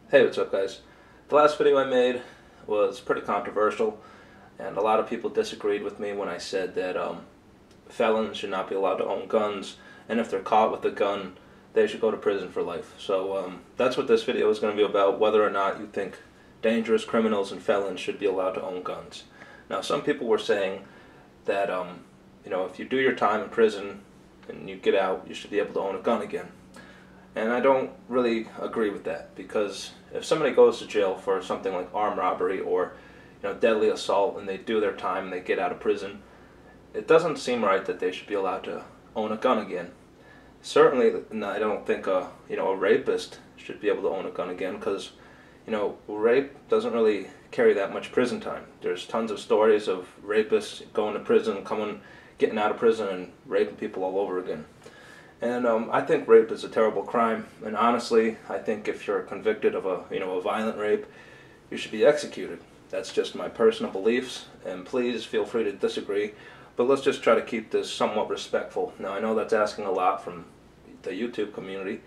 Hey, what's up, guys? The last video I made was pretty controversial, and a lot of people disagreed with me when I said that felons should not be allowed to own guns, and if they're caught with a gun, they should go to prison for life. So that's what this video is going to be about, whether or not you think dangerous criminals and felons should be allowed to own guns. Now, some people were saying that if you do your time in prison and you get out, you should be able to own a gun again. And I don't really agree with that, because if somebody goes to jail for something like armed robbery or deadly assault, and they do their time and they get out of prison, it doesn't seem right that they should be allowed to own a gun again. Certainly, I don't think a rapist should be able to own a gun again, because rape doesn't really carry that much prison time. There's tons of stories of rapists going to prison, getting out of prison, and raping people all over again. And I think rape is a terrible crime, and honestly, I think if you're convicted of a violent rape, you should be executed. That's just my personal beliefs, and please feel free to disagree, but let's just try to keep this somewhat respectful. Now, I know that's asking a lot from the YouTube community,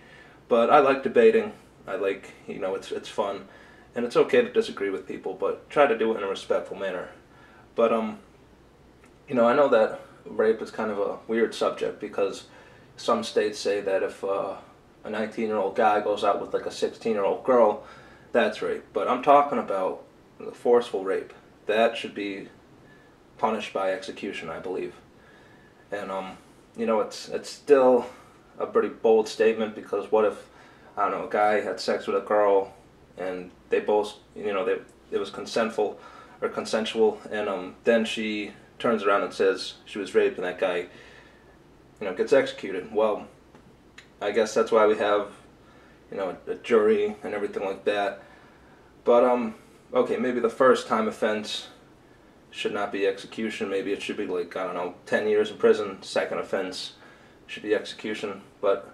but I like debating. I like, it's fun, and it's okay to disagree with people, but try to do it in a respectful manner. But I know that rape is kind of a weird subject, because some states say that if a 19-year-old guy goes out with like a 16-year-old girl, that's rape. But I'm talking about forceful rape. That should be punished by execution, I believe. And it's still a pretty bold statement, because what if, I don't know, a guy had sex with a girl and they both, it was consensual, and then she turns around and says she was raped, and that guy gets executed. Well, I guess that's why we have, a jury and everything like that. But, okay, maybe the first time offense should not be execution. Maybe it should be like, 10 years in prison. Second offense should be execution. But,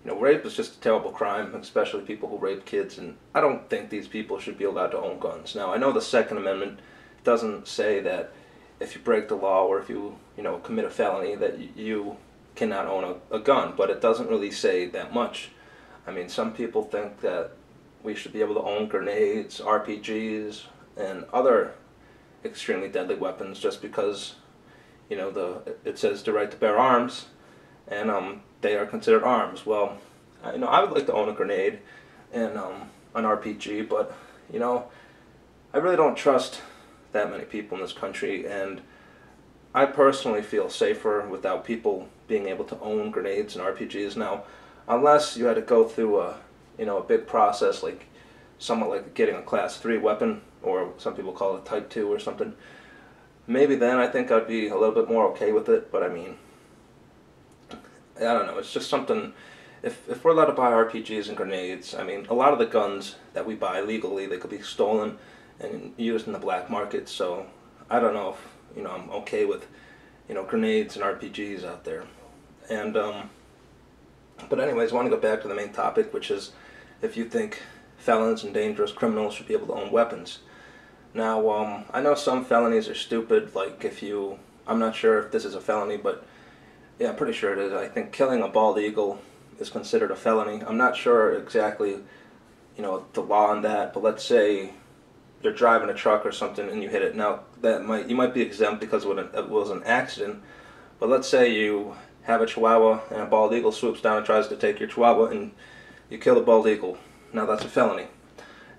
rape is just a terrible crime, especially people who rape kids, and I don't think these people should be allowed to own guns. Now, I know the Second Amendment doesn't say that if you break the law, or if you, commit a felony, that you cannot own a gun, but it doesn't really say that much. I mean, some people think that we should be able to own grenades, RPGs, and other extremely deadly weapons just because, it says the right to bear arms, and they are considered arms. Well, I would like to own a grenade and an RPG, but I really don't trust that many people in this country, and I personally feel safer without people being able to own grenades and RPGs. Now, unless you had to go through a big process, like somewhat like getting a Class 3 weapon, or some people call it Type 2 or something, maybe then I think I'd be a little bit more okay with it. But I mean, I don't know, it's just something. If we're allowed to buy RPGs and grenades, I mean, a lot of the guns that we buy legally, they could be stolen and used in the black market. So I don't know if I'm okay with grenades and RPGs out there. And but anyways, I want to go back to the main topic, which is if you think felons and dangerous criminals should be able to own weapons. Now, I know some felonies are stupid, like I'm not sure if this is a felony, but yeah, I'm pretty sure it is. I think killing a bald eagle is considered a felony. I'm not sure exactly, the law on that, but let's say you're driving a truck or something and you hit it. Now, you might be exempt because it was an accident, but let's say you have a chihuahua and a bald eagle swoops down and tries to take your chihuahua, and you kill the bald eagle. Now that's a felony.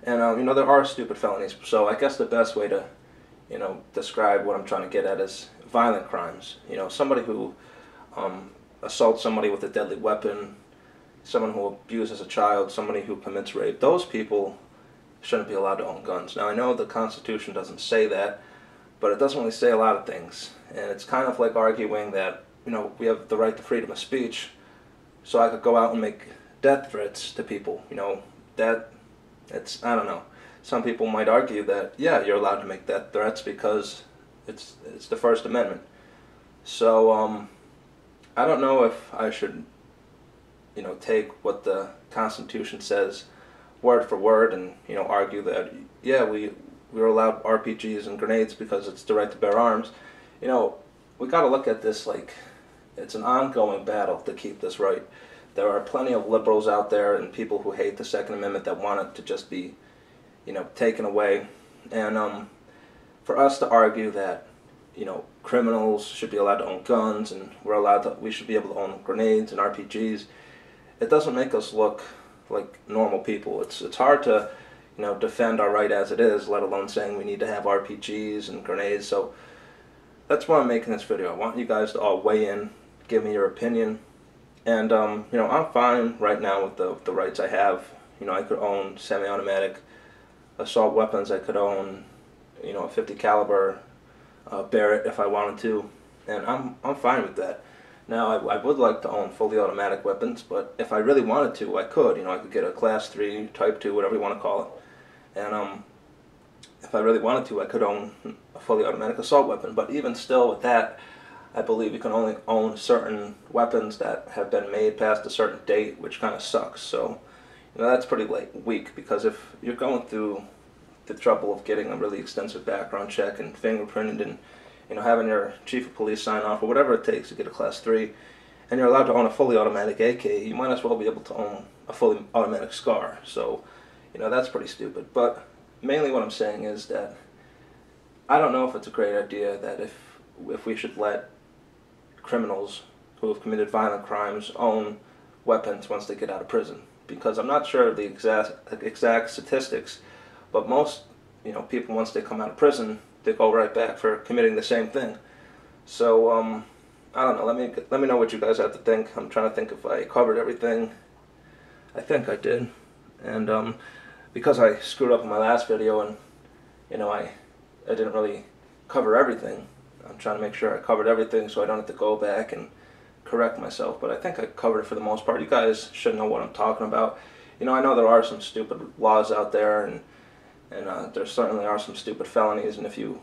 And there are stupid felonies, so I guess the best way to describe what I'm trying to get at is violent crimes. Somebody who assaults somebody with a deadly weapon, someone who abuses a child, somebody who commits rape. Those people shouldn't be allowed to own guns. Now, I know the Constitution doesn't say that, but it doesn't really say a lot of things. And it's kind of like arguing that, we have the right to freedom of speech, so I could go out and make death threats to people. I don't know. Some people might argue that, yeah, you're allowed to make death threats because it's the First Amendment. So, I don't know if I should, take what the Constitution says word for word and argue that, yeah, we're allowed RPGs and grenades because it's the right to bear arms. We got to look at this like it's an ongoing battle to keep this right. there are plenty of liberals out there and people who hate the Second Amendment that want it to just be, taken away. And for us to argue that, criminals should be allowed to own guns and we should be able to own grenades and RPGs, it doesn't make us look like normal people. It's hard to, defend our right as it is, let alone saying we need to have RPGs and grenades. So that's why I'm making this video. I want you guys to all weigh in, give me your opinion. And, I'm fine right now with the rights I have. I could own semi-automatic assault weapons. I could own, a 50 caliber Barrett if I wanted to. And I'm fine with that. Now, I would like to own fully automatic weapons, but if I really wanted to, I could. I could get a Class 3, Type 2, whatever you want to call it. And if I really wanted to, I could own a fully automatic assault weapon. But even still with that, I believe you can only own certain weapons that have been made past a certain date, which kind of sucks. So, that's pretty weak, because if you're going through the trouble of getting a really extensive background check and fingerprinted and, having your chief of police sign off or whatever it takes to get a Class 3, and you're allowed to own a fully automatic AK, you might as well be able to own a fully automatic SCAR. So, that's pretty stupid. But mainly what I'm saying is that I don't know if it's a great idea that if we should let criminals who have committed violent crimes own weapons once they get out of prison, because I'm not sure of the exact statistics, but most people, once they come out of prison, they go right back for committing the same thing. So I don't know. Let me know what you guys have to think. I'm trying to think if I covered everything. I think I did, and because I screwed up in my last video and I didn't really cover everything, I'm trying to make sure I covered everything so I don't have to go back and correct myself. But I think I covered it for the most part. You guys should know what I'm talking about. I know there are some stupid laws out there, and there certainly are some stupid felonies. And if you,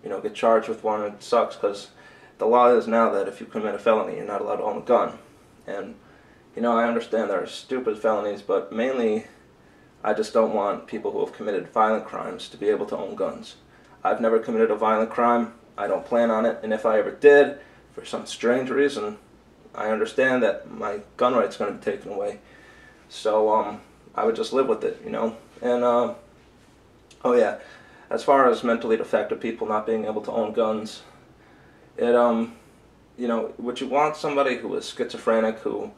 get charged with one, it sucks, because the law is now that if you commit a felony, you're not allowed to own a gun. And I understand there are stupid felonies, but mainly I just don't want people who have committed violent crimes to be able to own guns. I've never committed a violent crime. I don't plan on it, and if I ever did, for some strange reason, I understand that my gun right's going to be taken away. So I would just live with it, And oh yeah, as far as mentally defective people not being able to own guns, it would you want somebody who is schizophrenic, who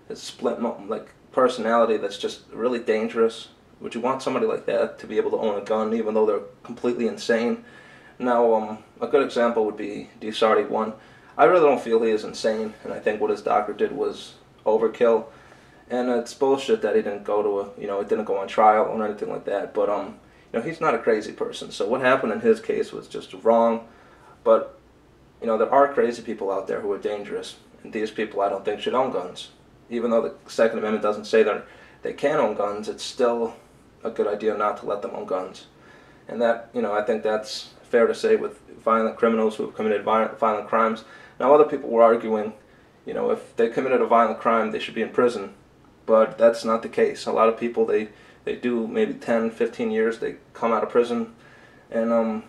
has split personality that's just really dangerous? Would you want somebody like that to be able to own a gun even though they're completely insane? Now, a good example would be D-Sarty-1. I really don't feel he is insane, and I think what his doctor did was overkill. And it's bullshit that he didn't go to it didn't go on trial or anything like that. But he's not a crazy person. So what happened in his case was just wrong. But there are crazy people out there who are dangerous, and these people I don't think should own guns. Even though the Second Amendment doesn't say that they can own guns, it's still a good idea not to let them own guns. And that, I think that's fair to say with violent criminals who have committed violent crimes. Now, other people were arguing, if they committed a violent crime, they should be in prison. But that's not the case. A lot of people, they do maybe 10, 15 years, they come out of prison, and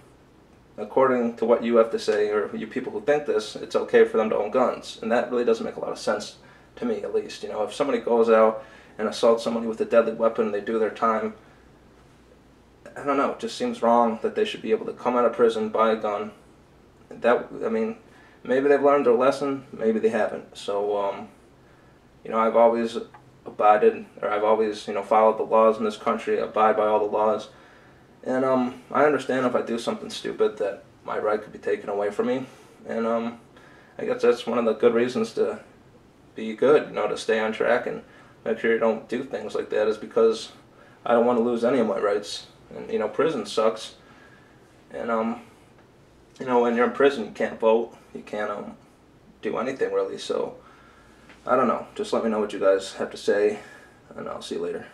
according to what you have to say, or you people who think this, it's okay for them to own guns. And that really doesn't make a lot of sense to me, at least. If somebody goes out and assaults somebody with a deadly weapon, they do their time, I don't know, it just seems wrong that they should be able to come out of prison, buy a gun. Maybe they've learned their lesson, maybe they haven't. So, I've always followed the laws in this country, abide by all the laws. And I understand if I do something stupid that my right could be taken away from me. And I guess that's one of the good reasons to be good, to stay on track and make sure you don't do things like that, is because I don't want to lose any of my rights. And, prison sucks. And, when you're in prison, you can't vote. You can't do anything, really. So, I don't know. Just let me know what you guys have to say, and I'll see you later.